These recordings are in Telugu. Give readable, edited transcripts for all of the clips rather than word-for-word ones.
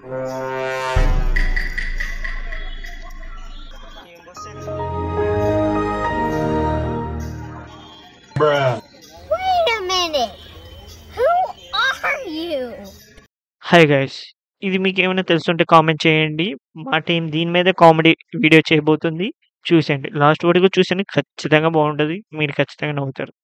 హాయ్ గైస్, ఇది మీకు ఏమైనా తెలుసుంటే కామెంట్ చేయండి. మా టీం దీని మీద కామెడీ వీడియో చేయబోతుంది. చూసేయండి, లాస్ట్ వరకు చూసేయండి, ఖచ్చితంగా బాగుంటుంది. మీరు ఖచ్చితంగా నవ్వుతారు.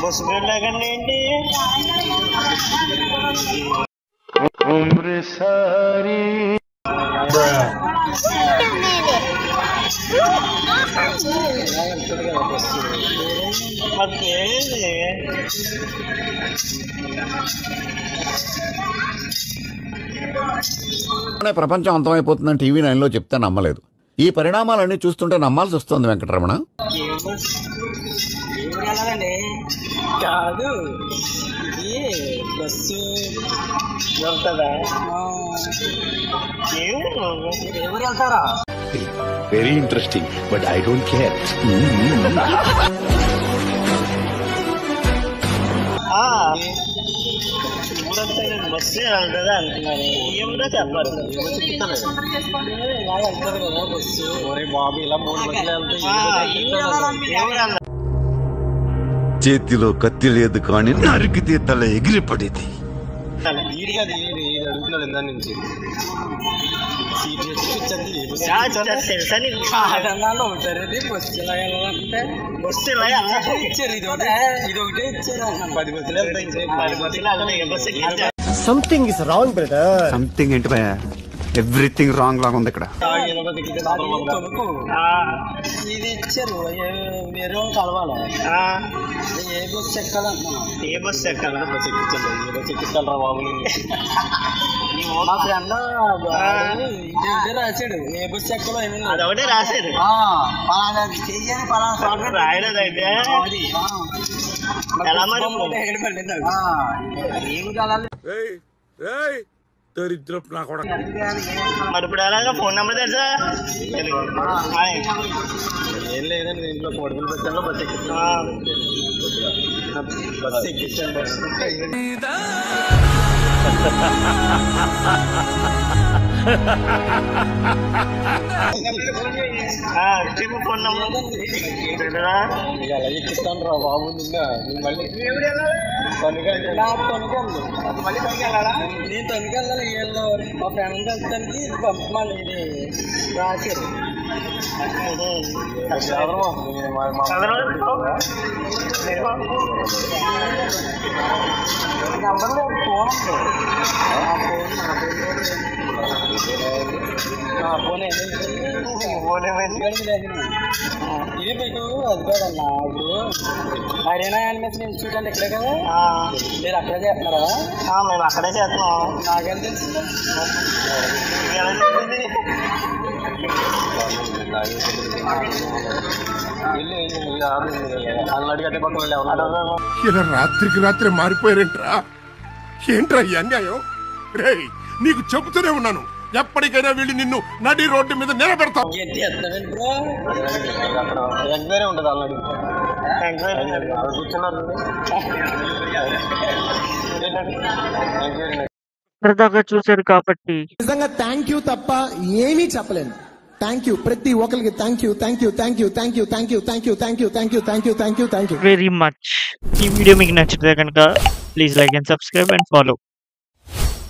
బస్సు లేకండి ఏంటి ప్రపంచం అంతమైపోతుందని టీవీ 9లో చెప్తే నమ్మలేదు. ఈ పరిణామాలన్నీ చూస్తుంటే నమ్మాల్సి వస్తుంది. వెంకటరమణ కాదు, ఇది బస్సు వెళ్తుందా? ఎవరు వెళ్తారా? Very interesting, but I don't care. Bus వెళ్తుందా అంటున్నాను. ఏమన్నా చెప్పాలి, వెళ్తారు కదా బస్సు. బాబు ఇలా 3 బస్సులు వెళ్తాయి. చేతిలో కత్తి లేదు కానీ నరికితే తల ఎగిరిపడేది. Something is wrong brother. Something ఏంటి భయ? ఎవ్రీథింగ్ రాంగ్ లాగా ఉంది ఇక్కడ. ఇది ఇచ్చారు, వేరే కలవాలి. ఏ బస్సు ఎక్కాలంటున్నా? ఏ బస్సు ఎక్కాలా? బస్సు ఎక్కించండి, ఏ బస్సు ఎక్కిస్తారా బాబు? మా ఫ్రెండ్ రాశాడు, ఏ బస్సు ఎక్కలో ఏమైనా అదొకటే రాశాడు. పలానా చెయ్యని పలానా రాయలేదంటే ఎలా మరి ఏమి కావాలి? దరిద్రపు నా కూడా. మరి ఇప్పుడు ఎలాగా ఫోన్ నెంబర్ తెలుసా? ఏం లేదండి, ఇంట్లో పోర్టబుల్ బస్సులో బస్సు ఎక్కిస్తాను. బస్సు ఎక్కించాను. చెప్పు ఫోన్ నెంబర్. ఎలా ఎక్కిస్తాను రా బాబు? నిన్న మళ్ళీ నేను తొనికెళ్ళాలి. వీళ్ళు మా ఫ్రెండ్ వెళ్తానికి పంపమని ఇది రాశారు. నెంబర్లో ఫోన్ ఇది మీకు అది కాదన్నా. ఇప్పుడు హర్యానా యానిమేషన్ ఇన్స్టిట్యూట్ అంటే ఇక్కడే కదా, మీరు అక్కడే చేస్తున్నారా? మేము అక్కడే చేస్తున్నాం. నాకేం తెలుసు? ఇలా రాత్రికి రాత్రి మారిపోయారేంట్రా? ఏంట్రా ఈ అన్యాయం? రే, నీకు చెబుతూనే ఉన్నాను, ఎప్పటికైనా వీళ్ళు నిన్ను నడి రోడ్డు మీద నిలబెడతాం. ఉంటుంది ఆల్రెడీ కూర్చున్నారు. సరదాగా చూశారు కాబట్టి నిజంగా థ్యాంక్ యూ తప్ప ఏమీ చెప్పలేను. థ్యాంక్ యూ ప్రతి ఒక్కరికి. Thank you, thank you, thank you, thank you, thank you, thank you, thank you, thank you, thank you, thank you, thank you very much. ఈ వీడియో మీకు నచ్చితే కనుక please like and subscribe and follow.